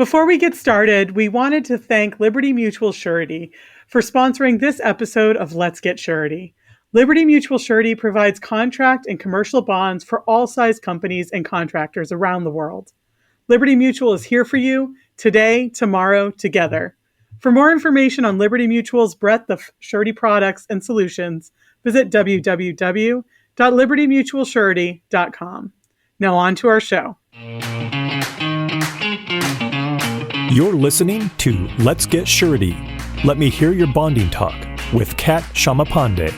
Before we get started, we wanted to thank Liberty Mutual Surety for sponsoring this episode of Let's Get Surety. Liberty Mutual Surety provides contract and commercial bonds for all size companies and contractors around the world. Liberty Mutual is here for you today, tomorrow, together. For more information on Liberty Mutual's breadth of surety products and solutions, visit www.libertymutualsurety.com. Now on to our show. You're listening to Let's Get Surety. Let me hear your bonding talk with Kat Shamapande.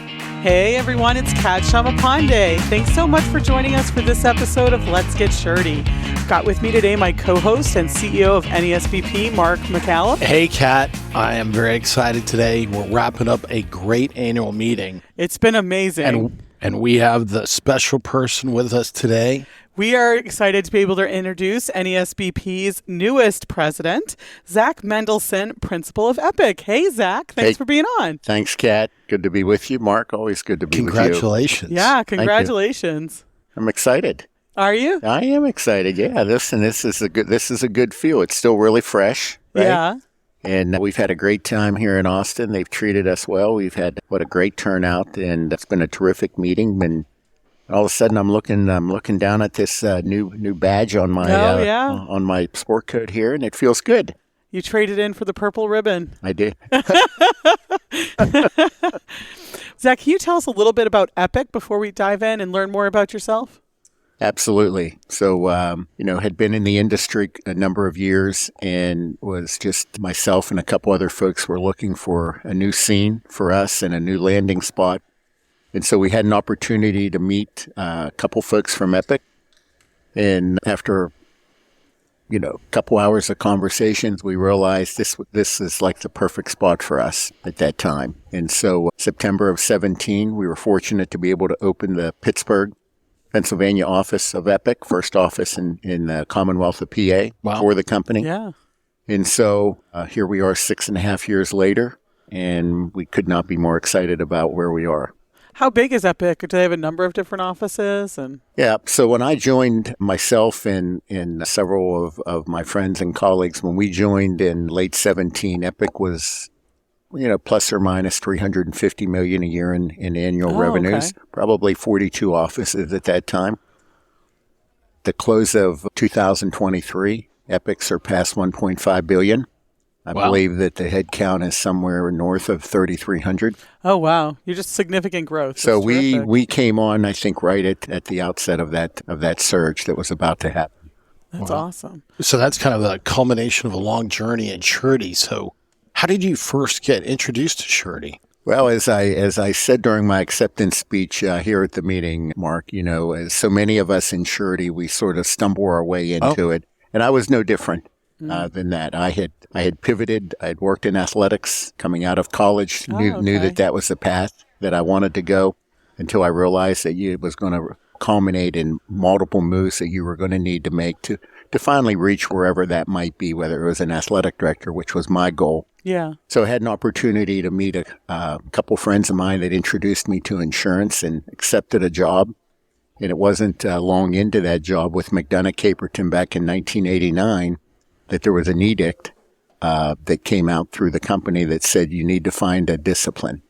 Hey everyone, it's Kat Shamapande. Thanks so much for joining us for this episode of Let's Get Surety. Got with me today my co-host and CEO of NASBP, Mark McCallum. Hey Kat, I am very excited today. We're wrapping up a great annual meeting. It's been amazing. And we have the special person with us today. We are excited to be able to introduce NASBP's newest president, Zach Mendelson, principal of Epic. Hey, Zach. Thanks for being on. Thanks, Kat. Good to be with you. Mark, always good to be with you. Congratulations. Yeah, congratulations. I'm excited. Are you? I am excited. Yeah, this is a good feel. It's still really fresh, right? Yeah. And we've had a great time here in Austin. They've treated us well. We've had what a great turnout, and it's been a terrific meeting. And all of a sudden, I'm looking down at this new badge on my on my sport coat here, and it feels good. You traded in for the purple ribbon. I did. Zach, can you tell us a little bit about Epic before we dive in and learn more about yourself? Absolutely. So, had been in the industry a number of years, and was just myself and a couple other folks were looking for a new scene for us and a new landing spot. And so we had an opportunity to meet a couple folks from Epic. And after, a couple hours of conversations, we realized this is like the perfect spot for us at that time. And so September of 2017, we were fortunate to be able to open the Pittsburgh, Pennsylvania office of Epic, first office in the Commonwealth of PA for the company. Yeah. And so here we are 6.5 years later, and we could not be more excited about where we are. How big is Epic? Do they have a number of different offices? Yeah. So when I joined, myself and several of my friends and colleagues, when we joined in late 2017, Epic was, plus or minus $350 million a year in annual revenues, probably 42 offices at that time. The close of 2023, Epic surpassed $1.5 billion. I believe that the head count is somewhere north of 3,300. Oh, wow. You're just significant growth. So we came on, I think, right at the outset of that surge that was about to happen. That's awesome. So that's kind of a culmination of a long journey in surety. So how did you first get introduced to surety? Well, as I said during my acceptance speech here at the meeting, Mark, as so many of us in surety, we sort of stumble our way into it. And I was no different. Than that. I had pivoted. I had worked in athletics coming out of college, knew that was the path that I wanted to go, until I realized that it was going to culminate in multiple moves that you were going to need to make to finally reach wherever that might be, whether it was an athletic director, which was my goal. Yeah. So I had an opportunity to meet a couple friends of mine that introduced me to insurance and accepted a job. And it wasn't long into that job with McDonough Caperton back in 1989 that there was an edict that came out through the company that said you need to find a discipline.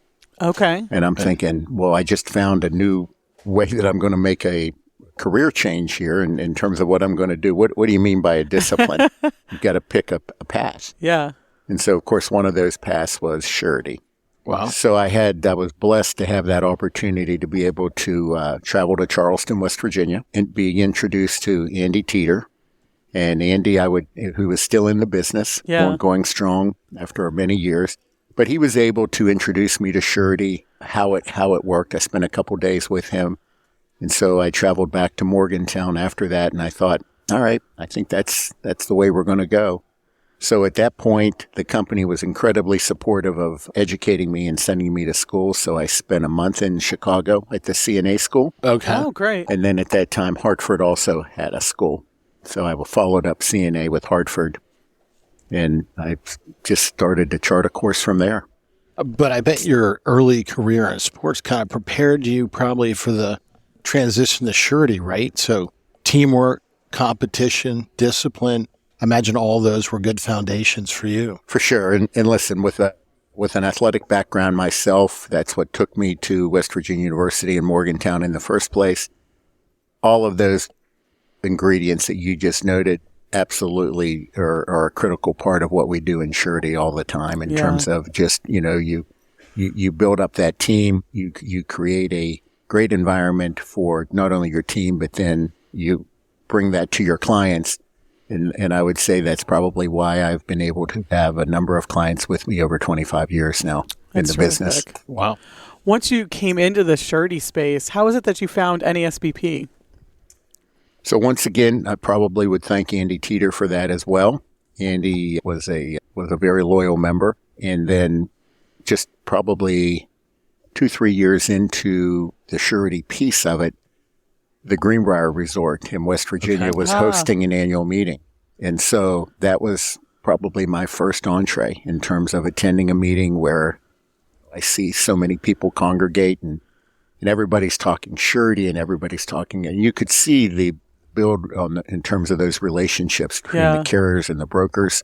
Okay. And I'm thinking, well, I just found a new way that I'm going to make a career change here in terms of what I'm going to do. What do you mean by a discipline? You've got to pick up a path. Yeah. And so, of course, one of those paths was surety. Wow. So I was blessed to have that opportunity to be able to travel to Charleston, West Virginia, and be introduced to Andy Teeter. And Andy, who was still in the business, going strong after many years, but he was able to introduce me to surety, how it worked. I spent a couple days with him, and so I traveled back to Morgantown after that. And I thought, all right, I think that's the way we're going to go. So at that point, the company was incredibly supportive of educating me and sending me to school. So I spent a month in Chicago at the CNA school. Okay. Oh, great. And then at that time, Hartford also had a school. So I followed up CNA with Hartford, and I just started to chart a course from there. But I bet your early career in sports kind of prepared you probably for the transition to surety, right? So teamwork, competition, discipline. imagine all those were good foundations for you. For sure. And listen, with an athletic background myself, that's what took me to West Virginia University in Morgantown in the first place. All of those ingredients that you just noted absolutely are a critical part of what we do in Surety all the time in terms of just, you build up that team, you create a great environment for not only your team, but then you bring that to your clients. And I would say that's probably why I've been able to have a number of clients with me over 25 years now in the business. Wow. Once you came into the surety space, how is it that you found NASBP? So once again, I probably would thank Andy Teeter for that as well. Andy was a very loyal member. And then just probably 2-3 years into the surety piece of it, the Greenbrier Resort in West Virginia was hosting an annual meeting. And so that was probably my first entree in terms of attending a meeting where I see so many people congregate and everybody's talking surety and everybody's talking, and you could see the build in terms of those relationships between the carriers and the brokers.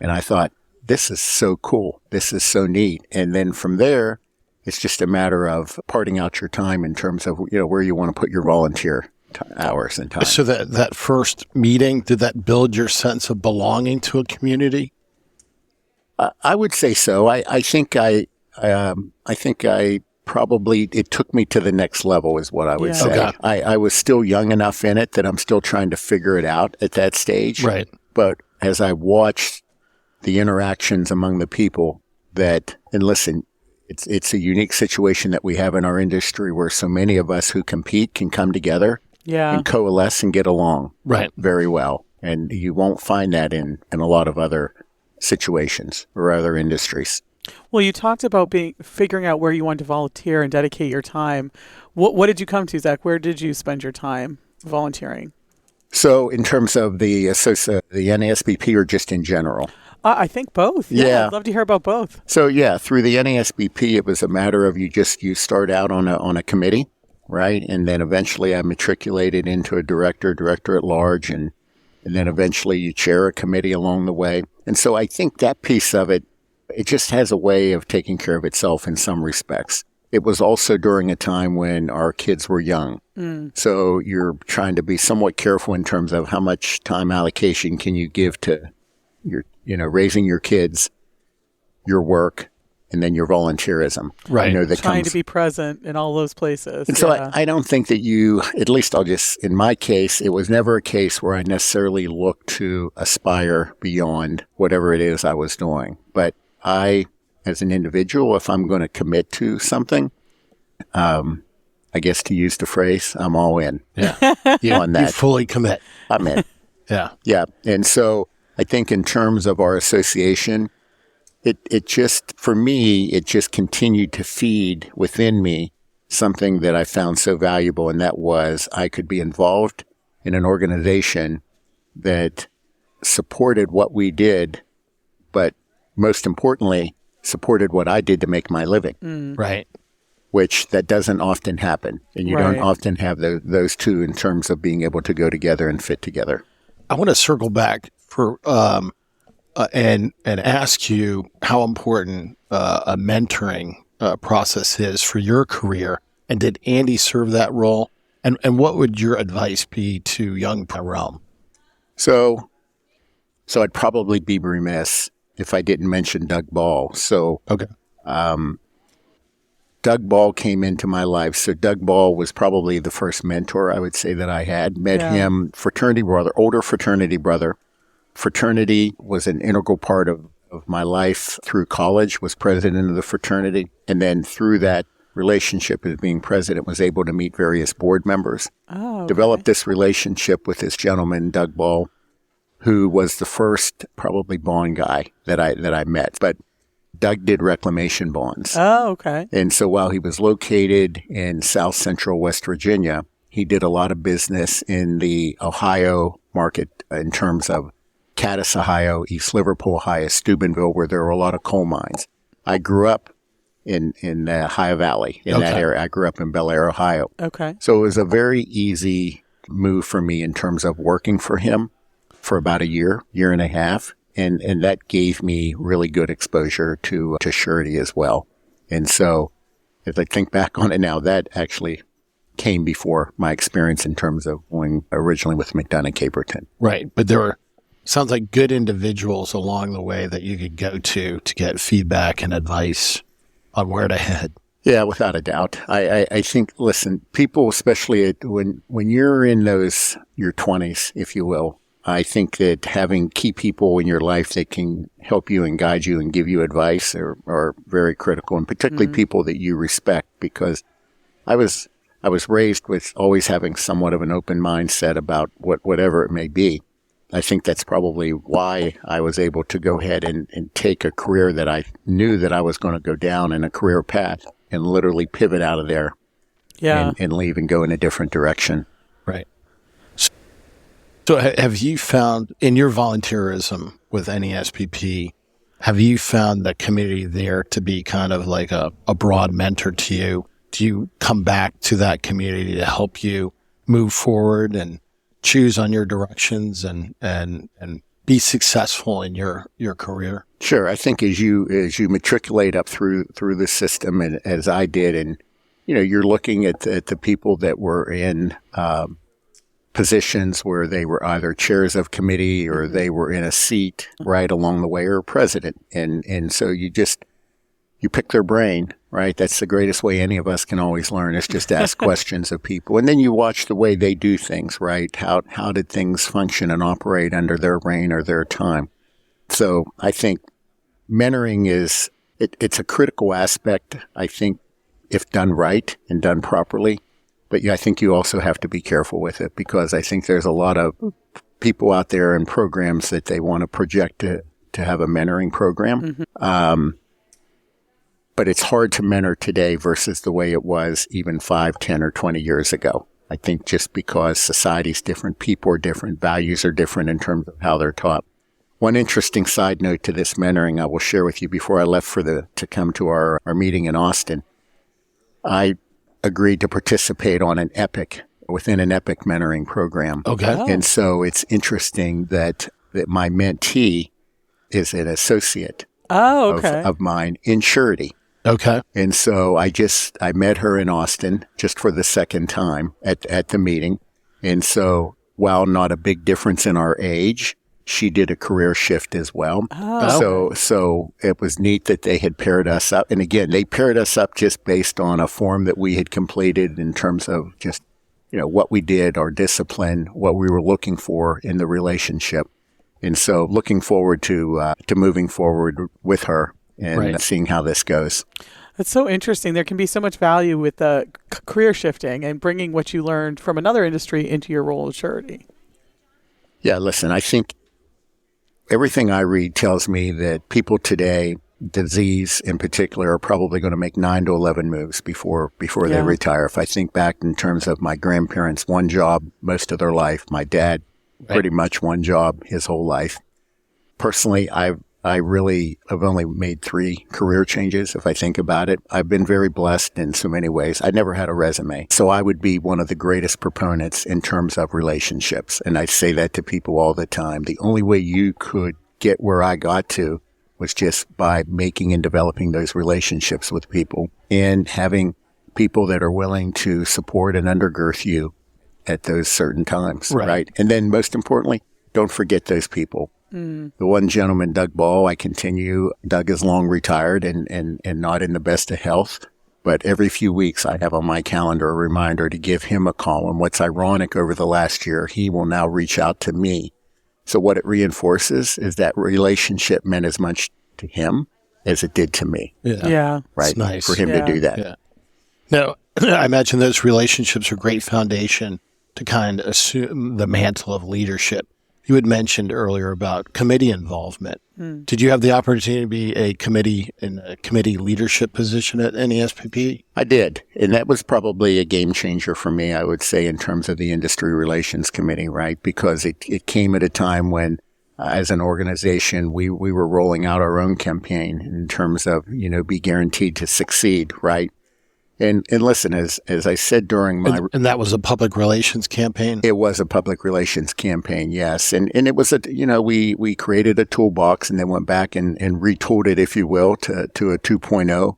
And I thought, this is so cool. This is so neat. And then from there, it's just a matter of parting out your time in terms of, where you want to put your volunteer hours and time. So that first meeting, did that build your sense of belonging to a community? I would say so. I think probably it took me to the next level is what I would say. Okay. I was still young enough in it that I'm still trying to figure it out at that stage. Right. But as I watched the interactions among the people and listen, it's a unique situation that we have in our industry where so many of us who compete can come together and coalesce and get along very well. And you won't find that in a lot of other situations or other industries. Well, you talked about figuring out where you want to volunteer and dedicate your time. What did you come to, Zach? Where did you spend your time volunteering? So in terms of the NASBP or just in general? I think both. Yeah, I'd love to hear about both. So through the NASBP, it was a matter of you start out on a committee, right? And then eventually I matriculated into a director at large, and then eventually you chair a committee along the way. And so I think that piece of it just has a way of taking care of itself in some respects. It was also during a time when our kids were young. So you're trying to be somewhat careful in terms of how much time allocation can you give to your, raising your kids, your work, and then your volunteerism. Right. Trying to be present in all those places. And so I don't think that at least in my case, it was never a case where I necessarily looked to aspire beyond whatever it is I was doing. But I, as an individual, if I'm going to commit to something, I guess to use the phrase, I'm all in. Yeah. On that. You fully commit. I'm in. Yeah. Yeah. And so I think in terms of our association, it just, for me, it just continued to feed within me something that I found so valuable. And that was I could be involved in an organization that supported what we did, but most importantly, supported what I did to make my living. Right. Which that doesn't often happen. And you don't often have those two in terms of being able to go together and fit together. I want to circle back for and ask you how important a mentoring process is for your career. And did Andy serve that role? And what would your advice be to young realm? So I'd probably be remiss if I didn't mention Doug Ball. So Doug Ball came into my life. So Doug Ball was probably the first mentor I would say that I had. Met him, older fraternity brother. Fraternity was an integral part of my life through college, was president of the fraternity. And then through that relationship as being president, was able to meet various board members. Developed this relationship with this gentleman, Doug Ball, who was the first probably bond guy that I met. But Doug did reclamation bonds. Oh, okay. And so while he was located in South Central West Virginia, he did a lot of business in the Ohio market in terms of Cadiz, Ohio, East Liverpool, Ohio, Steubenville, where there were a lot of coal mines. I grew up in the Ohio Valley, in that area. I grew up in Bel Air, Ohio. Okay. So it was a very easy move for me in terms of working for him. for about a year and a half. And that gave me really good exposure to surety as well. And so as I think back on it now, that actually came before my experience in terms of going originally with McDonough Caperton. Right. But there were, sounds like good individuals along the way that you could go to get feedback and advice on where to head. Yeah, without a doubt. I think, listen, people, especially when you're in your 20s, if you will, I think that having key people in your life that can help you and guide you and give you advice are very critical, and particularly people that you respect, because I was raised with always having somewhat of an open mindset about whatever it may be. I think that's probably why I was able to go ahead and take a career that I knew that I was going to go down in a career path and literally pivot out of there and leave and go in a different direction. Right. So have you found in your volunteerism with NASBP, have you found the community there to be kind of like a broad mentor to you? Do you come back to that community to help you move forward and choose on your directions and be successful in your career? Sure. I think as you matriculate up through the system, and as I did, and you're looking at the people that were in positions where they were either chairs of committee or they were in a seat right along the way, or president, and so you pick their brain. Right. That's the greatest way any of us can always learn, is just ask questions of people. And then you watch the way they do things, right? How did things function and operate under their reign or their time? So I think mentoring it's a critical aspect, I think, if done right and done properly. But I think you also have to be careful with it, because I think there's a lot of people out there and programs that they want to project to have a mentoring program. But it's hard to mentor today versus the way it was even 5, 10, or 20 years ago. I think just because society's different, people are different, values are different in terms of how they're taught. One interesting side note to this mentoring I will share with you before I left to come to our meeting in Austin. I agreed to participate on within an EPIC mentoring program. Okay. Oh. And so it's interesting that my mentee is an associate of mine in surety. Okay. And so I met her in Austin just for the second time at the meeting. And so while not a big difference in our age, she did a career shift as well. Oh. So it was neat that they had paired us up. And again, they paired us up just based on a form that we had completed in terms of just, what we did, our discipline, what we were looking for in the relationship. And so looking forward to moving forward with her and seeing how this goes. That's so interesting. There can be so much value with career shifting and bringing what you learned from another industry into your role as surety. Yeah, listen, I think everything I read tells me that people today, disease in particular, are probably going to make 9 to 11 moves before they retire. If I think back in terms of my grandparents, one job most of their life, my dad, pretty much one job his whole life. Personally, I really have only made 3 career changes, if I think about it. I've been very blessed in so many ways. I never had a resume. So I would be one of the greatest proponents in terms of relationships. And I say that to people all the time. The only way you could get where I got to was just by making and developing those relationships with people and having people that are willing to support and undergirth you at those certain times, right? And then most importantly, don't forget those people. The one gentleman, Doug Ball, Doug is long retired and not in the best of health, but every few weeks I have on my calendar a reminder to give him a call. And what's ironic, over the last year, he will now reach out to me. So what it reinforces is that relationship meant as much to him as it did to me. Yeah. Right. It's nice for him to do that. Yeah. Now, I imagine those relationships are a great foundation to kind of assume the mantle of leadership. You had mentioned earlier about committee involvement. Did you have the opportunity to be a committee leadership position at NASBP? I did. And that was probably a game changer for me, I would say, in terms of the Industry Relations Committee, right? Because it came at a time when, as an organization, we were rolling out our own campaign in terms of, be guaranteed to succeed, right? And listen, as I said during my... And that was a public relations campaign? It was a public relations campaign, yes. And it was we created a toolbox and then went back and retooled it, if you will, to a 2.0.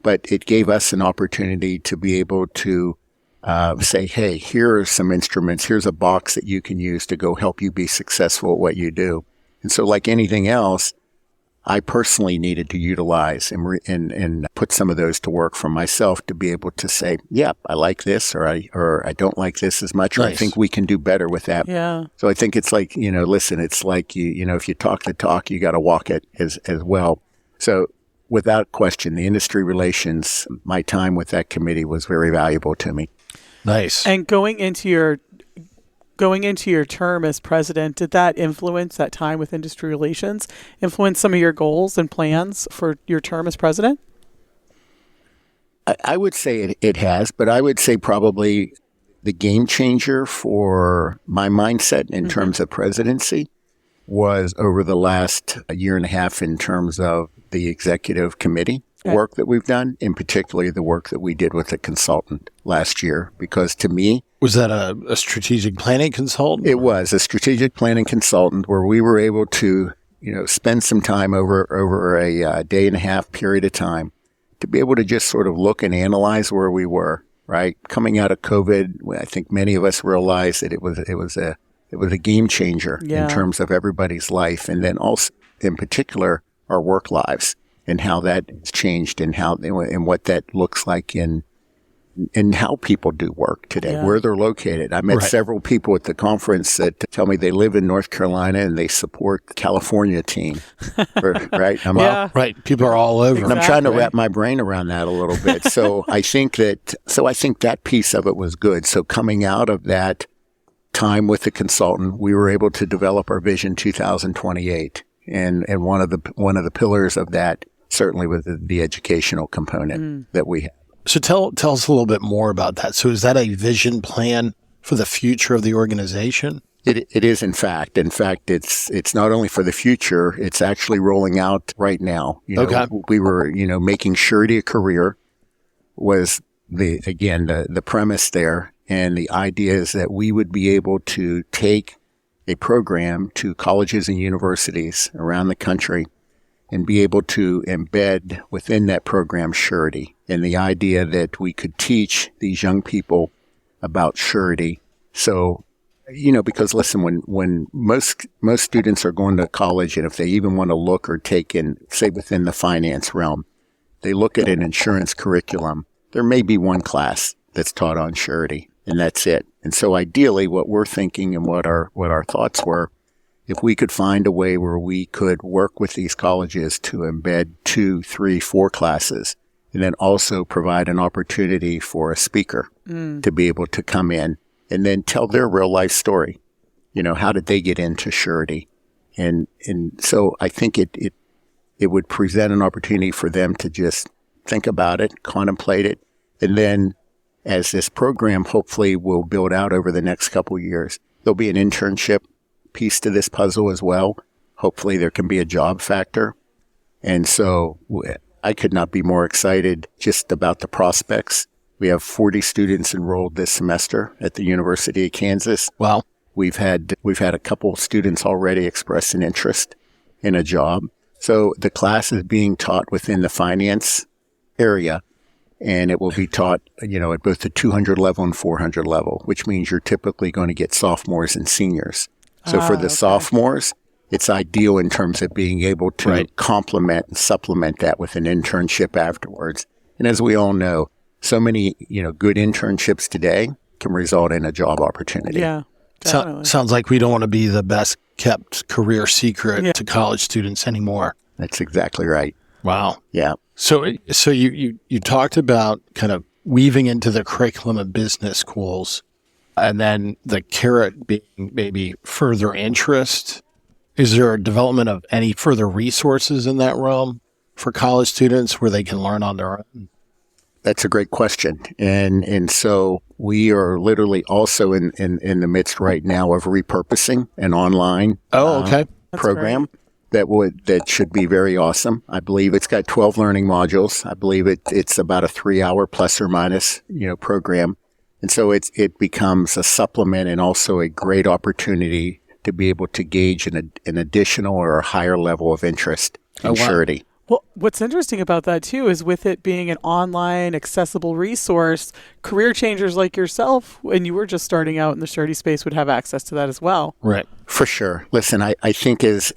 But it gave us an opportunity to be able to say, hey, here are some instruments. Here's a box that you can use to go help you be successful at what you do. And so like anything else, I personally needed to utilize and put some of those to work for myself to be able to say, yeah, I like this, or I don't like this as much, or I think we can do better with that. Yeah. So I think it's like, listen, it's like if you talk the talk, you got to walk it as well. So without question, the industry relations, my time with that committee was very valuable to me. Nice. And going into your term as president, did that influence, that time with industry relations, influence some of your goals and plans for your term as president? I would say it has, but I would say probably the game changer for my mindset in terms of presidency was over the last year and a half in terms of the executive committee work that we've done, in particular the work that we did with a consultant last year, because to me... Was that a strategic planning consultant? It was a strategic planning consultant where we were able to, spend some time over a day and a half period of time to be able to just sort of look and analyze where we were, right? Coming out of COVID, I think many of us realized that it was a game changer in terms of everybody's life. And then also in particular, our work lives and how that's changed and what that looks like in how people do work today, where they're located. I met several people at the conference that tell me they live in North Carolina and they support the California team, right? Right. People are all over. And I'm trying to wrap my brain around that a little bit. So I think that piece of it was good. So coming out of that time with the consultant, we were able to develop our Vision 2028. And one of the pillars of that certainly was the educational component that we have. So tell us a little bit more about that. So is that a vision plan for the future of the organization? It is, in fact. In fact, it's not only for the future, it's actually rolling out right now. We were, making surety a career was the premise there. And the idea is that we would be able to take a program to colleges and universities around the country and be able to embed within that program surety, and the idea that we could teach these young people about surety. So, because listen, when most students are going to college, and if they even want to look or take in, say within the finance realm, they look at an insurance curriculum, there may be one class that's taught on surety, and that's it. And so ideally what we're thinking and what our thoughts were, if we could find a way where we could work with these colleges to embed 2, 3, 4 classes, and then also provide an opportunity for a speaker to be able to come in and then tell their real life story. How did they get into surety? And so I think it would present an opportunity for them to just think about it, contemplate it, and then as this program hopefully will build out over the next couple of years, there'll be an internship piece to this puzzle as well. Hopefully there can be a job factor. And so I could not be more excited just about the prospects. We have 40 students enrolled this semester at the University of Kansas. Wow. We've had a couple students already express an interest in a job. So the class is being taught within the finance area, and it will be taught, at both the 200 level and 400 level, which means you're typically going to get sophomores and seniors. So for the sophomores, it's ideal in terms of being able to complement and supplement that with an internship afterwards. And as we all know, so many, good internships today can result in a job opportunity. Yeah, definitely. Sounds like we don't want to be the best kept career secret to college students anymore. That's exactly right. Wow. Yeah. So you talked about kind of weaving into the curriculum of business schools, and then the carrot being maybe further interest. Is there a development of any further resources in that realm for college students where they can learn on their own? That's a great question. And so we are literally also in the midst right now of repurposing an online program that should be very awesome. I believe it's got 12 learning modules. I believe it's about a 3-hour plus or minus, program. And so it becomes a supplement and also a great opportunity to be able to gauge an additional or a higher level of interest in surety. Well, what's interesting about that, too, is with it being an online, accessible resource, career changers like yourself, when you were just starting out in the surety space, would have access to that as well. Right. For sure. Listen, I think as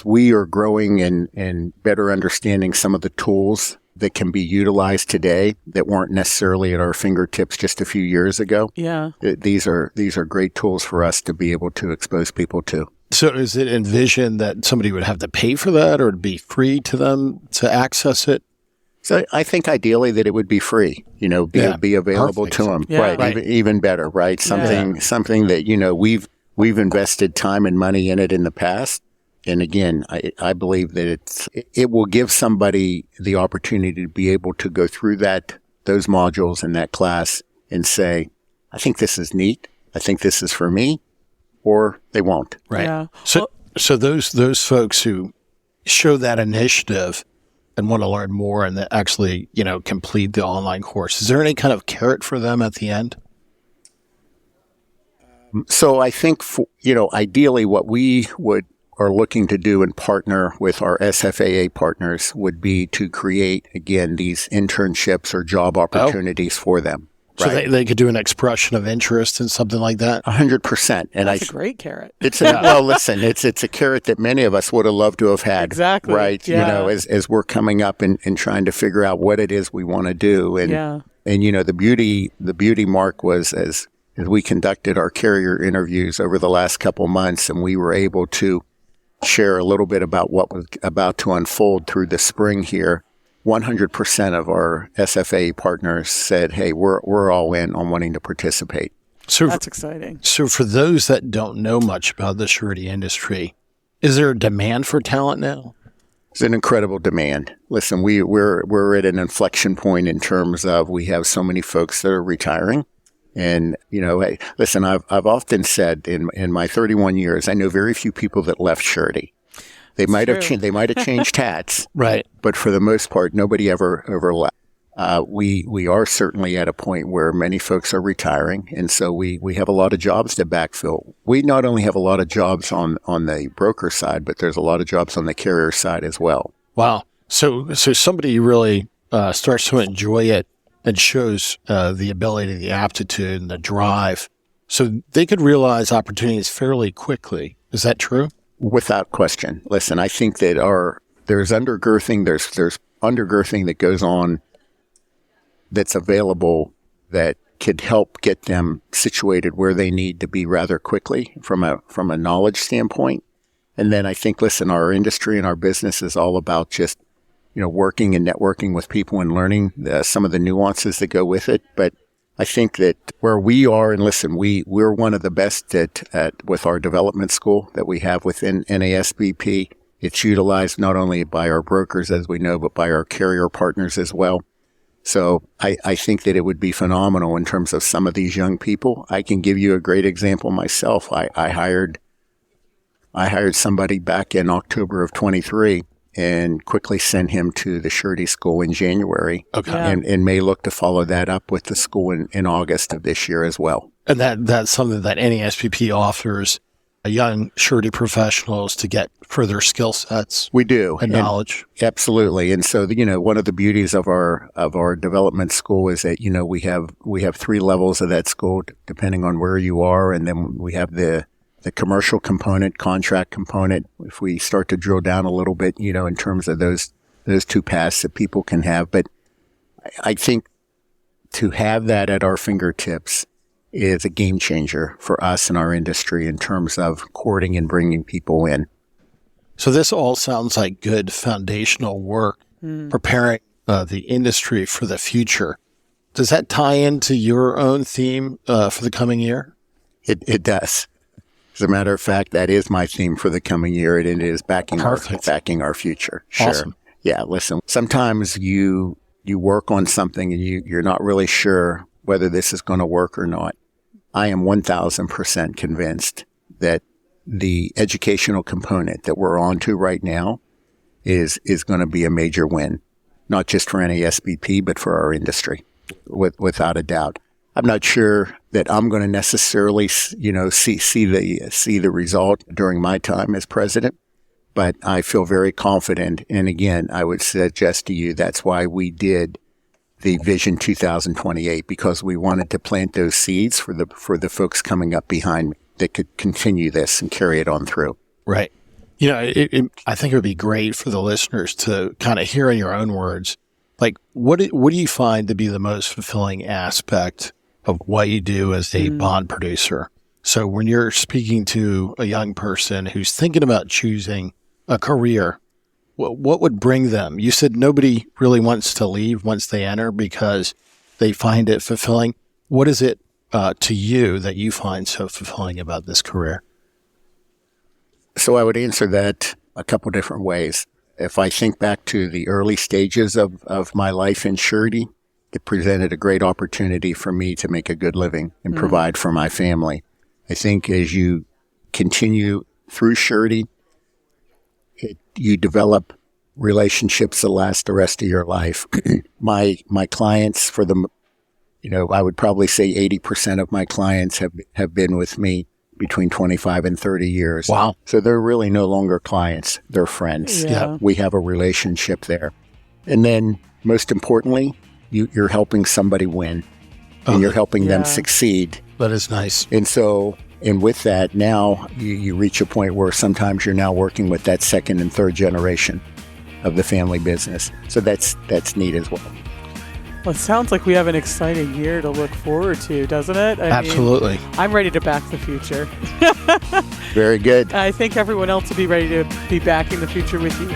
we are growing and better understanding some of the tools that can be utilized today that weren't necessarily at our fingertips just a few years ago. Yeah. These are great tools for us to be able to expose people to. So is it envisioned that somebody would have to pay for that or it'd be free to them to access it? So I think ideally that it would be free, be available to them. Yeah. Right. Even better, right? Something that, we've invested time and money in it in the past. And again, I believe that it will give somebody the opportunity to be able to go through those modules in that class and say, I think this is neat. I think this is for me, or they won't. Right. Yeah. So those folks who show that initiative and want to learn more and that actually, complete the online course, is there any kind of carrot for them at the end? So I think, ideally what we are looking to do and partner with our SFAA partners would be to create, again, these internships or job opportunities for them. So they could do an expression of interest in something like that? 100%. And That's a great carrot. Well, listen, it's a carrot that many of us would have loved to have had. Exactly. Right. Yeah. As we're coming up and trying to figure out what it is we want to do. And the beauty, Mark, was as we conducted our carrier interviews over the last couple months, and we were able to share a little bit about what was about to unfold through the spring here. 100% of our SFA partners said, hey, we're all in on wanting to participate. So that's exciting. So for those that don't know much about the surety industry, is there a demand for talent now? It's an incredible demand. Listen, we're at an inflection point in terms of we have so many folks that are retiring. And, hey, listen, I've often said in my 31 years, I know very few people that left surety. They might have changed hats, right? But for the most part, nobody ever left. We are certainly at a point where many folks are retiring, and so we have a lot of jobs to backfill. We not only have a lot of jobs on the broker side, but there's a lot of jobs on the carrier side as well. Wow! So somebody really starts to enjoy it and shows the ability, the aptitude, and the drive, so they could realize opportunities fairly quickly. Is that true? Without question. Listen, I think that there's undergirthing, there's undergirthing that goes on that's available that could help get them situated where they need to be rather quickly from a knowledge standpoint. And then I think, listen, our industry and our business is all about just, working and networking with people and learning some of the nuances that go with it. But I think that where we are, and listen, we're one of the best with our development school that we have within NASBP. It's utilized not only by our brokers, as we know, but by our carrier partners as well. So I think that it would be phenomenal in terms of some of these young people. I can give you a great example myself. I hired somebody back in October of 23 and quickly sent him to the surety school in January. Okay. Yeah. And may look to follow that up with the school in August of this year as well. And that's something that NASBP offers young surety professionals to get further skill sets. We do. And knowledge. Absolutely. And so, one of the beauties of our development school is that, we have 3 levels of that school depending on where you are. And then we have the commercial component, contract component. If we start to drill down a little bit, in terms of those 2 paths that people can have. But I think to have that at our fingertips is a game changer for us in our industry in terms of courting and bringing people in. So this all sounds like good foundational work, preparing the industry for the future. Does that tie into your own theme for the coming year? It does. As a matter of fact, that is my theme for the coming year, and it is backing our future. Sure. Awesome. Yeah, listen, sometimes you work on something and you're not really sure whether this is going to work or not. I am 1,000% convinced that the educational component that we're on to right now is going to be a major win, not just for NASBP, but for our industry, without a doubt. I'm not sure that I'm going to necessarily, see the result during my time as president, but I feel very confident. And again, I would suggest to you that's why we did the Vision 2028, because we wanted to plant those seeds for the folks coming up behind me that could continue this and carry it on through. Right. I think it would be great for the listeners to kind of hear in your own words, like, what do you find to be the most fulfilling aspect of what you do as a bond producer? So when you're speaking to a young person who's thinking about choosing a career, what would bring them? You said nobody really wants to leave once they enter because they find it fulfilling. What is it to you that you find so fulfilling about this career? So I would answer that a couple different ways. If I think back to the early stages of my life in surety, it presented a great opportunity for me to make a good living and provide for my family. I think as you continue through surety, you develop relationships that last the rest of your life. My clients, I would probably say 80% of my clients have been with me between 25 and 30 years. Wow. So they're really no longer clients. They're friends. Yeah. We have a relationship there. And then most importantly, you're helping somebody win and you're helping them succeed. That is nice. And with that, now you reach a point where sometimes you're now working with that second and third generation of the family business. So that's neat as well. Well, it sounds like we have an exciting year to look forward to, doesn't it? Absolutely. I'm ready to back the future. Very good. I think everyone else will be ready to be backing the future with you.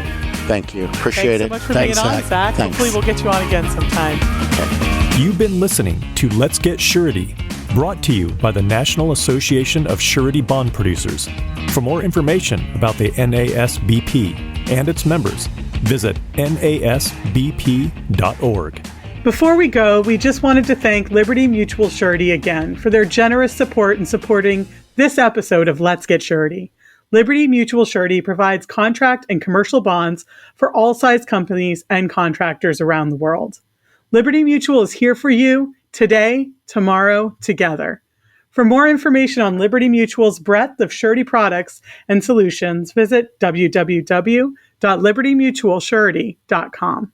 Thank you. Appreciate it. Thanks so much for Thanks, being on, Zach. Thanks. Hopefully we'll get you on again sometime. You've been listening to Let's Get Surety, brought to you by the National Association of Surety Bond Producers. For more information about the NASBP and its members, visit nasbp.org. Before we go, we just wanted to thank Liberty Mutual Surety again for their generous support in supporting this episode of Let's Get Surety. Liberty Mutual Surety provides contract and commercial bonds for all size companies and contractors around the world. Liberty Mutual is here for you today, tomorrow, together. For more information on Liberty Mutual's breadth of surety products and solutions, visit www.libertymutualsurety.com.